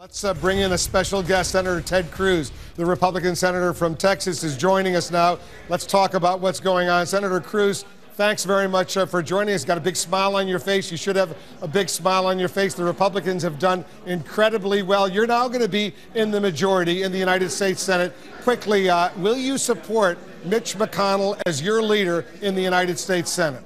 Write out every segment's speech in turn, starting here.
Let's bring in a special guest. Senator Ted Cruz, the Republican senator from Texas, is joining us now. Let's talk about what's going on. Senator Cruz, thanks very much for joining us. Got a big smile on your face. You should have a big smile on your face. The Republicans have done incredibly well. You're now going to be in the majority in the United States Senate. Quickly, will you support Mitch McConnell as your leader in the United States Senate?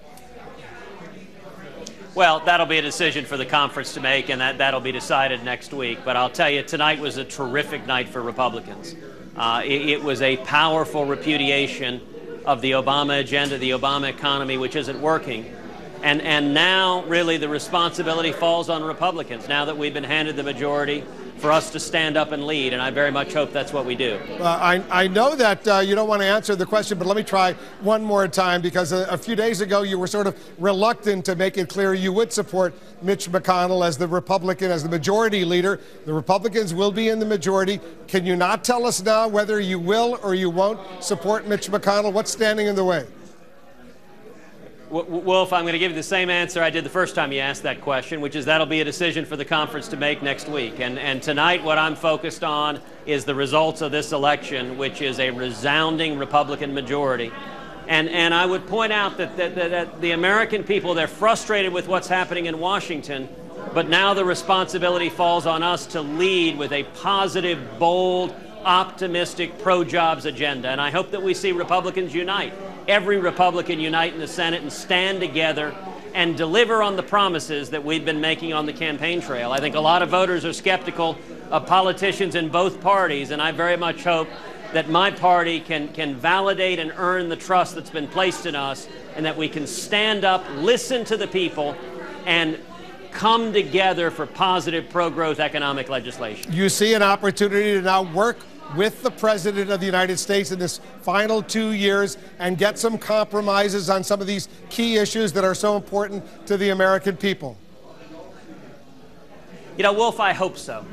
Well, that'll be a decision for the conference to make, and that'll be decided next week. But I'll tell you, tonight was a terrific night for Republicans. It was a powerful repudiation of the Obama agenda, the Obama economy, which isn't working. And now, really, the responsibility falls on Republicans, now that we've been handed the majority, for us to stand up and lead, and I very much hope that's what we do. I know that you don't want to answer the question, but let me try one more time, because a few days ago you were sort of reluctant to make it clear you would support Mitch McConnell as the Republican, as the majority leader. The Republicans will be in the majority. Can you not tell us now whether you will or you won't support Mitch McConnell? What's standing in the way? Wolf, I'm going to give you the same answer I did the first time you asked that question, which is that'll be a decision for the conference to make next week. And tonight what I'm focused on is the results of this election, which is a resounding Republican majority. And I would point out that the American people, they're frustrated with what's happening in Washington, but now the responsibility falls on us to lead with a positive, bold, optimistic pro-jobs agenda. And I hope that we see Republicans unite. Every Republican unite in the Senate and stand together and deliver on the promises that we've been making on the campaign trail. I think a lot of voters are skeptical of politicians in both parties, and I very much hope that my party can validate and earn the trust that's been placed in us, and that we can stand up, listen to the people, and come together for positive pro-growth economic legislation. You see an opportunity to now work with the President of the United States in this final 2 years and get some compromises on some of these key issues that are so important to the American people? You know, Wolf, I hope so.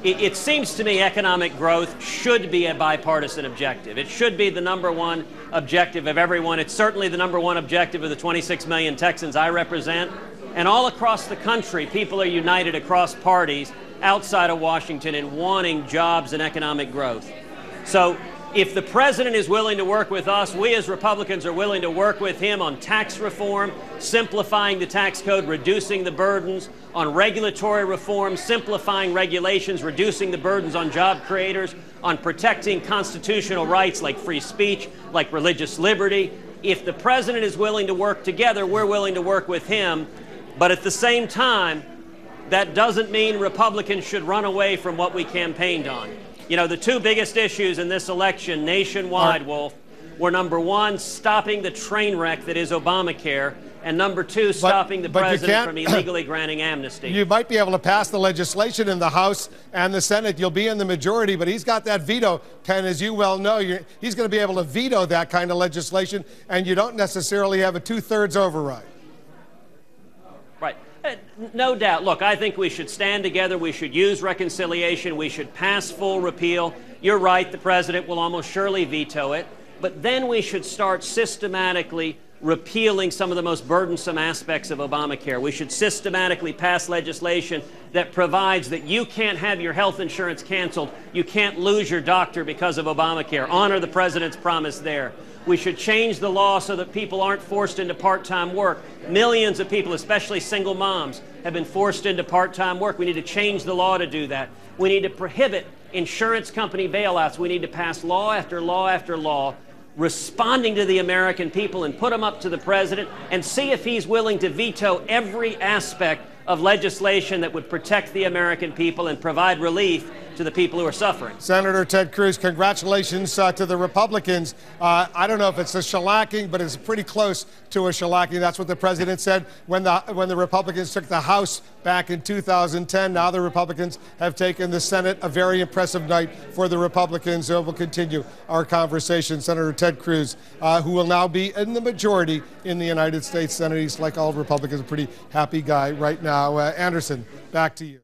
It seems to me economic growth should be a bipartisan objective. It should be the #1 objective of everyone. It's certainly the #1 objective of the 26 million Texans I represent. And all across the country, people are united across parties outside of Washington in wanting jobs and economic growth. So if the president is willing to work with us, we as Republicans are willing to work with him on tax reform, simplifying the tax code, reducing the burdens, on regulatory reform, simplifying regulations, reducing the burdens on job creators, on protecting constitutional rights like free speech, like religious liberty. If the president is willing to work together, we're willing to work with him. But at the same time, that doesn't mean Republicans should run away from what we campaigned on. You know, the two biggest issues in this election nationwide, Wolf, were #1, stopping the train wreck that is Obamacare, and #2, stopping the president from illegally granting amnesty. You might be able to pass the legislation in the House and the Senate. You'll be in the majority, but he's got that veto pen, as you well know. He's going to be able to veto that kind of legislation, and you don't necessarily have a 2/3 override. Right. No doubt. Look, I think we should stand together. We should use reconciliation. We should pass full repeal. You're right, the president will almost surely veto it. But then we should start systematically repealing some of the most burdensome aspects of Obamacare. We should systematically pass legislation that provides that you can't have your health insurance canceled. You can't lose your doctor because of Obamacare. Honor the president's promise there. We should change the law so that people aren't forced into part-time work. Millions of people, especially single moms, have been forced into part-time work. We need to change the law to do that. We need to prohibit insurance company bailouts. We need to pass law after law after law, responding to the American people, and put them up to the president and see if he's willing to veto every aspect of legislation that would protect the American people and provide relief to the people who are suffering. Senator Ted Cruz, congratulations to the Republicans. I don't know if it's a shellacking, but it's pretty close to a shellacking. That's what the president said when the Republicans took the House back in 2010. Now the Republicans have taken the Senate. A very impressive night for the Republicans. We'll continue our conversation. Senator Ted Cruz, who will now be in the majority in the United States Senate. He's, like all Republicans, a pretty happy guy right now. Anderson, back to you.